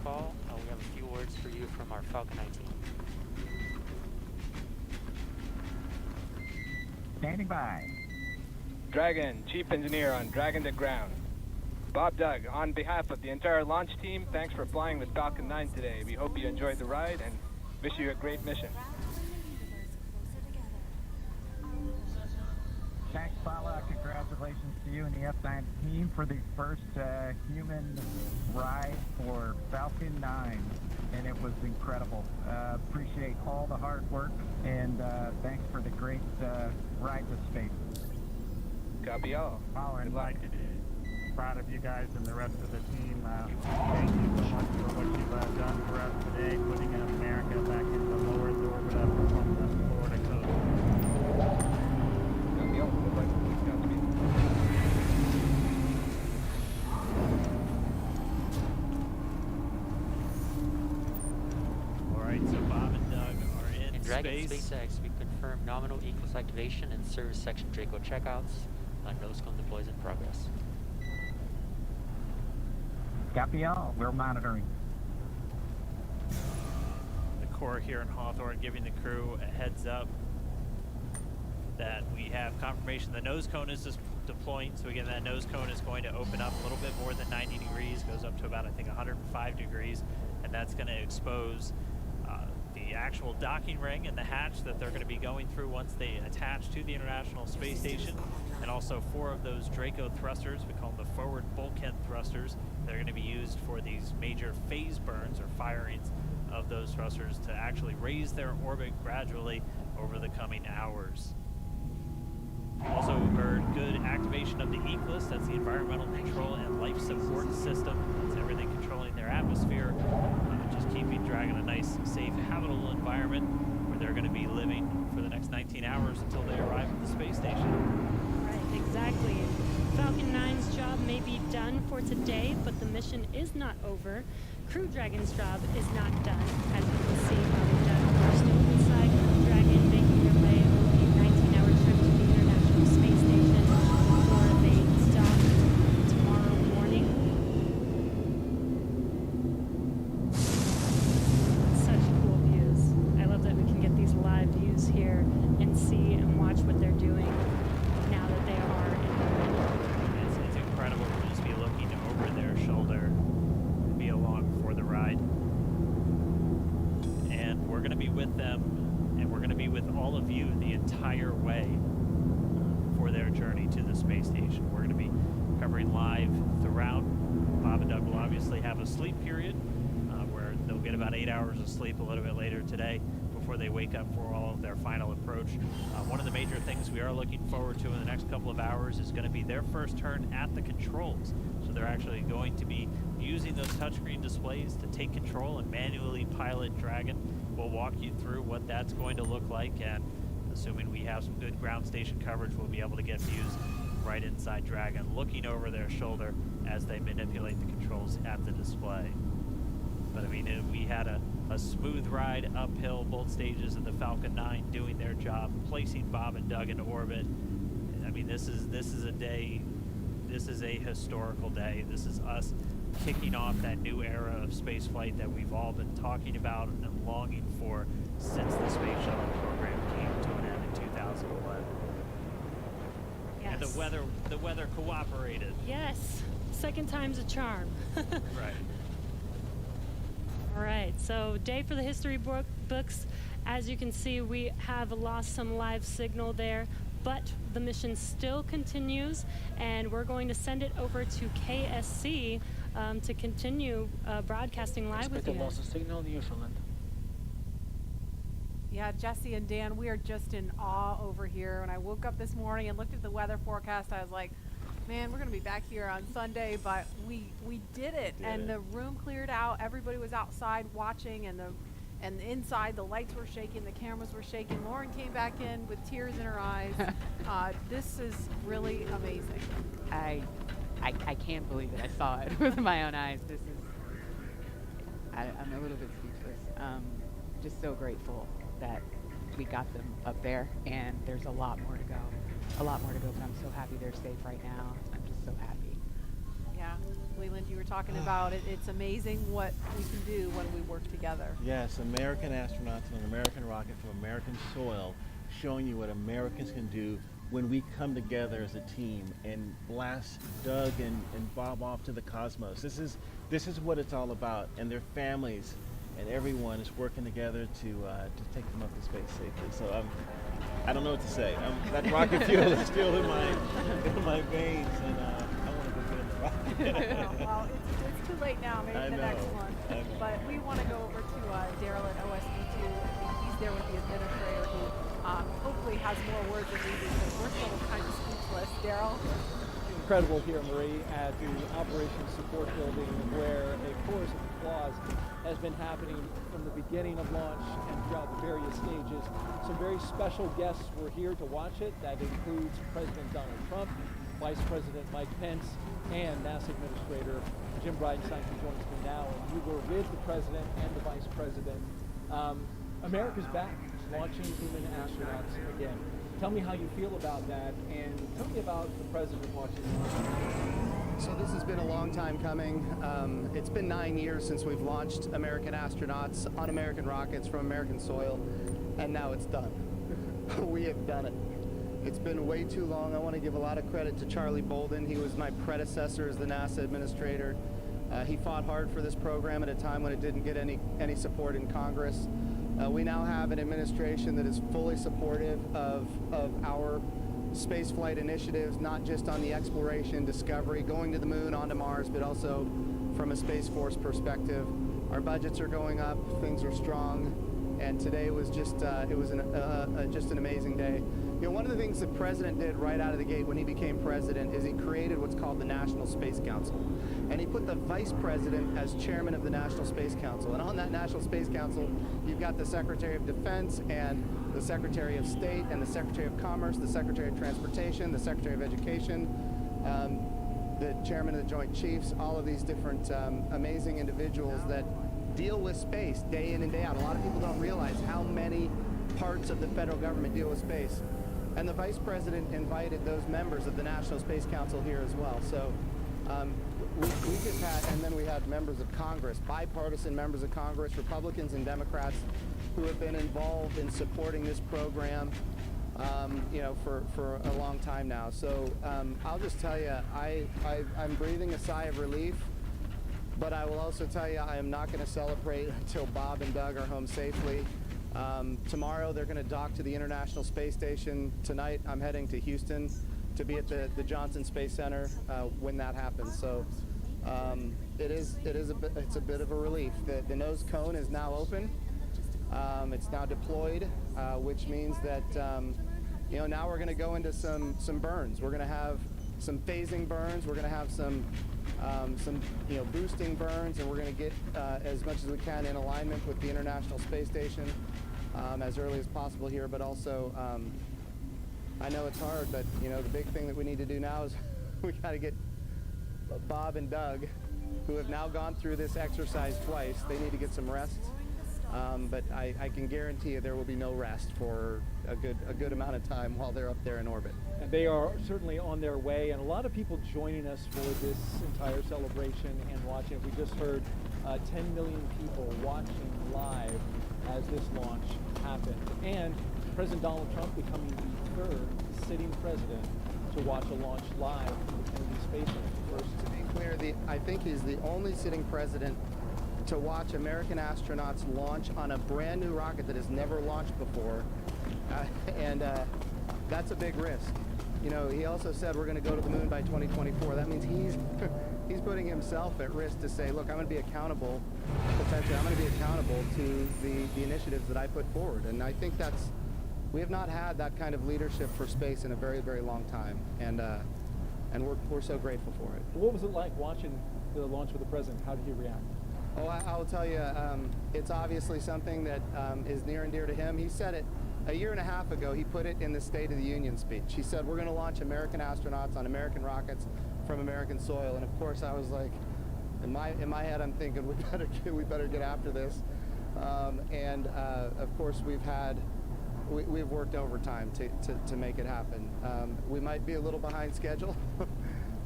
call. We have a few words for you from our Falcon 9 team. Standing by. Dragon, Chief Engineer on Dragon to Ground. Bob Doug, on behalf of the entire launch team, thanks for flying with Falcon 9 today. We hope you enjoyed the ride and wish you a great mission. Thanks, Paula. Congratulations to you and the F9 team for the first human ride for Falcon 9. And it was incredible. Appreciate all the hard work, and thanks for the great ride to space. Copy all. Paula, Good luck. Proud of you guys and the rest of the team. Thank you so much for what you've done for us today, putting America back in the low Earth orbit up on the Florida coast. Copy all. Good luck. Godspeed. All right, so Bob and Doug are in Dragon space. SpaceX, we confirm nominal Eclipse activation and service section Draco checkouts. Nose cone deploys in progress. Copy all. We're monitoring. The Corps here in Hawthorne giving the crew a heads up that we have confirmation the nose cone is deploying. So again, that nose cone is going to open up a little bit more than 90 degrees, goes up to about, I think, 105 degrees, and that's going to expose the actual docking ring and the hatch that they're going to be going through once they attach to the International Space Station, and also 4 of those Draco thrusters, we call them the forward bulkhead thrusters. They're going to be used for these major phase burns or firings of those thrusters to actually raise their orbit gradually over the coming hours. Also heard good activation of the Eclipse, that's the environmental control and life support system. That's everything controlling their atmosphere, just keeping Dragon a nice, safe, habitable environment where they're going to be living for the next 19 hours until they arrive at the space station. Right, exactly. Falcon 9's job may be done for today, but the mission is not over. Crew Dragon's job is not done. As you can see, Bob and Doug are still inside Crew Dragon, making their way over a 19-hour trip to the International Space Station before they dock tomorrow morning. Such cool views. I love that we can get these live views here and see and watch what they're doing now that they are in orbit. It's incredible to just be looking over their shoulder and be along for the ride. And we're going to be with them, and we're going to be with all of you the entire way for their journey to the space station. We're going to be covering live throughout. Bob and Doug will obviously have a sleep period where they'll get about 8 hours of sleep a little bit later today before they wake up for all of their final approach. One of the major things we are looking forward to in the next couple of hours is going to be their first turn at the controls. So they're actually going to be using those touchscreen displays to take control and manually pilot Dragon. We'll walk you through what that's going to look like, and assuming we have some good ground station coverage, we'll be able to get views right inside Dragon, looking over their shoulder as they manipulate the controls at the display. But I mean, we had a smooth ride uphill, both stages of the Falcon 9 doing their job, placing Bob and Doug into orbit. I mean, this is a day, this is a historical day. This is us kicking off that new era of spaceflight that we've all been talking about and longing for since the Space Shuttle program came to an end in 2011. Yes. And the weather cooperated. Yes, second time's a charm. Right. All right, so day for the history books. As you can see, we have lost some live signal there, but the mission still continues, and we're going to send it over to KSC to continue broadcasting live with you guys. Loss of signal, Newfoundland. Yeah, Jesse and Dan, we are just in awe over here. When I woke up this morning and looked at the weather forecast, I was like, man, we're going to be back here on Sunday, but we did it. And the room cleared out. Everybody was outside watching, and inside the lights were shaking, the cameras were shaking. Lauren came back in with tears in her eyes. This is really amazing. I can't believe it. I saw it with my own eyes. This is, I'm a little bit speechless. Just so grateful that we got them up there, and there's a lot more to go. A lot more to go, but I'm so happy they're safe right now. I'm just so happy. Yeah. Leland, you were talking about it. It's amazing what we can do when we work together. Yes, American astronauts on an American rocket from American soil, showing you what Americans can do when we come together as a team and blast Doug and Bob off to the cosmos. This is what it's all about, and their families and everyone is working together to take them up to space safely. So I don't know what to say. That rocket fuel is still in my veins, and I want to go get in the rocket. Well, it's too late now. Maybe I the next know, one. I know. But we want to go over to Daryl at OSB2. I think he's there with the administrator who hopefully has more words than we do, because we're still kind of speechless. Daryl? Incredible here, Marie, at the Operations Support Building, where a chorus of applause has been happening from the beginning of launch and throughout the various stages. Some very special guests were here to watch it. That includes President Donald Trump, Vice President Mike Pence, and NASA Administrator Jim Bridenstine, who joins me now. And you were with the President and the Vice President. America's back, launching human astronauts again. Tell me how you feel about that, and tell me about the President watching. So this has been a long time coming. It's been 9 years since we've launched American astronauts on American rockets from American soil, and now it's done. We have done it. It's been way too long. I want to give a lot of credit to Charlie Bolden. He was my predecessor as the NASA administrator. He fought hard for this program at a time when it didn't get any support in Congress. We now have an administration that is fully supportive of our spaceflight initiatives, not just on the exploration, discovery, going to the moon, onto Mars, but also from a Space Force perspective. Our budgets are going up, things are strong, and today was just just an amazing day. You know, one of the things the President did right out of the gate when he became President is he created what's called the National Space Council. And he put the Vice President as Chairman of the National Space Council. And on that National Space Council, you've got the Secretary of Defense and the Secretary of State and the Secretary of Commerce, the Secretary of Transportation, the Secretary of Education, the Chairman of the Joint Chiefs, all of these different amazing individuals that deal with space day in and day out. A lot of people don't realize how many parts of the federal government deal with space. And the Vice President invited those members of the National Space Council here as well. So we just had, and then we had members of Congress, bipartisan members of Congress, Republicans and Democrats, who have been involved in supporting this program, you know, for a long time now. So I'll just tell you, I'm breathing a sigh of relief, but I will also tell you I am not going to celebrate until Bob and Doug are home safely. Tomorrow they're going to dock to the International Space Station. Tonight I'm heading to Houston to be at the Johnson Space Center when that happens. So it's a bit of a relief. The nose cone is now open. It's now deployed, which means that you know, now we're going to go into some burns. We're going to have some phasing burns. We're going to have some you know, boosting burns, and we're going to get as much as we can in alignment with the International Space Station as early as possible here. But also, I know it's hard, but you know, the big thing that we need to do now is we got to get Bob and Doug, who have now gone through this exercise twice. They need to get some rest. But I can guarantee you there will be no rest for a good amount of time while they're up there in orbit. And they are certainly on their way, and a lot of people joining us for this entire celebration and watching. We just heard 10 million people watching live as this launch happened. And President Donald Trump becoming the third sitting president to watch a launch live from the Kennedy Space Center. First, To be clear, I think he's the only sitting president to watch American astronauts launch on a brand new rocket that has never launched before. And that's a big risk. You know, he also said we're going to go to the moon by 2024. That means he's putting himself at risk to say, look, I'm going to be accountable, potentially, I'm going to be accountable to the initiatives that I put forward. And I think we have not had that kind of leadership for space in a very, very long time. And we're so grateful for it. what was it like watching the launch with the president? How did he react? Oh, I'll tell you, it's obviously something that is near and dear to him. He said it a year and a half ago. He put it in the State of the Union speech. He said, we're going to launch American astronauts on American rockets from American soil. And of course, I was like, in my head, I'm thinking, we better get after this. Of course, we've worked overtime to make it happen. We might be a little behind schedule,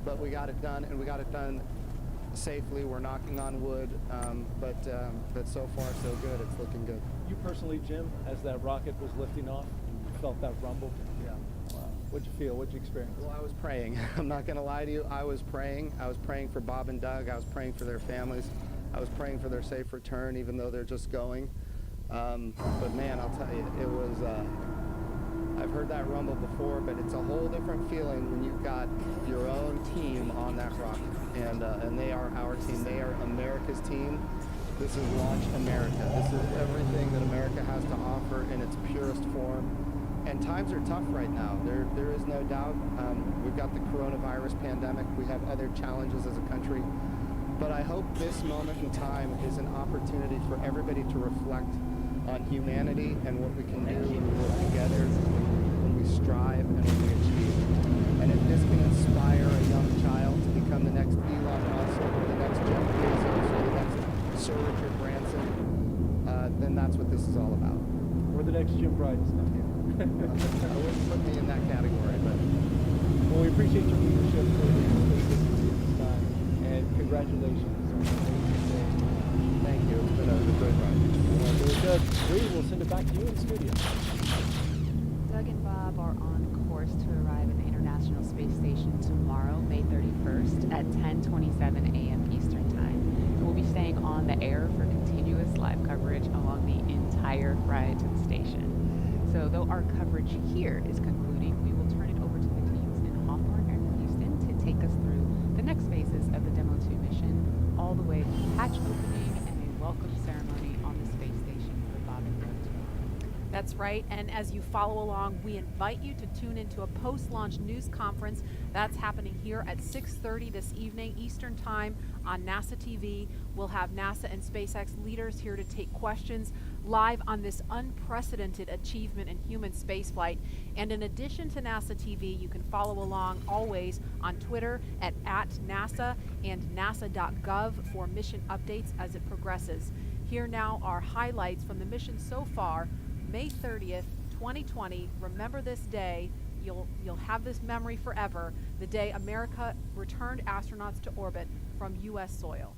but we got it done, and we got it done safely. We're knocking on wood, but so far so good. It's looking good. You personally, Jim, as that rocket was lifting off, you felt that rumble? Yeah. Wow. What'd you feel? What'd you experience? Well, I was praying. I'm not going to lie to you. I was praying. I was praying for Bob and Doug. I was praying for their families. I was praying for their safe return, even though they're just going. But man, I'll tell you, it was, I've heard that rumble before, but it's a whole different feeling when you've got your own team on that rocket. And they are our team. They are America's team. This is Launch America. This is everything that America has to offer in its purest form. And times are tough right now. There is no doubt. We've got the coronavirus pandemic. We have other challenges as a country. But I hope this moment in time is an opportunity for everybody to reflect on humanity and what we can do when we work together, when we strive, and when we achieve. And if this can inspire a young child to become the next Elon Musk or the next Jeff Bezos or the next Sir Richard Branson, then that's what this is all about. Or the next Jim Bridenstine. I wouldn't put me in that category, but Well, we appreciate your leadership for the space agency at this time, and congratulations on the amazing day. thank you. It's been a good ride. Very good. Bree, we'll send it back to you in the studio. Doug and Bob are on course to arrive at the International Space Station tomorrow, May 31st at 10:27 a.m. Eastern Time. And we'll be staying on the air for continuous live coverage along the entire ride to the station. So though our coverage here is concluding, we will turn it over to the teams in Hawthorne and Houston to take us through the next phases of the Demo 2 mission, all the way to hatch opening and a welcome ceremony on the space station for Bob and Doug tomorrow. That's right, and as you follow along, we invite you to tune into a post-launch news conference that's happening here at 6:30 this evening Eastern Time on NASA TV. We'll have NASA and SpaceX leaders here to take questions live on this unprecedented achievement in human spaceflight. And in addition to NASA TV, you can follow along always on Twitter at @NASA and nasa.gov for mission updates as it progresses. Here now are highlights from the mission so far. May 30th, 2020. Remember this day. You'll have this memory forever. The day America returned astronauts to orbit from U.S. soil.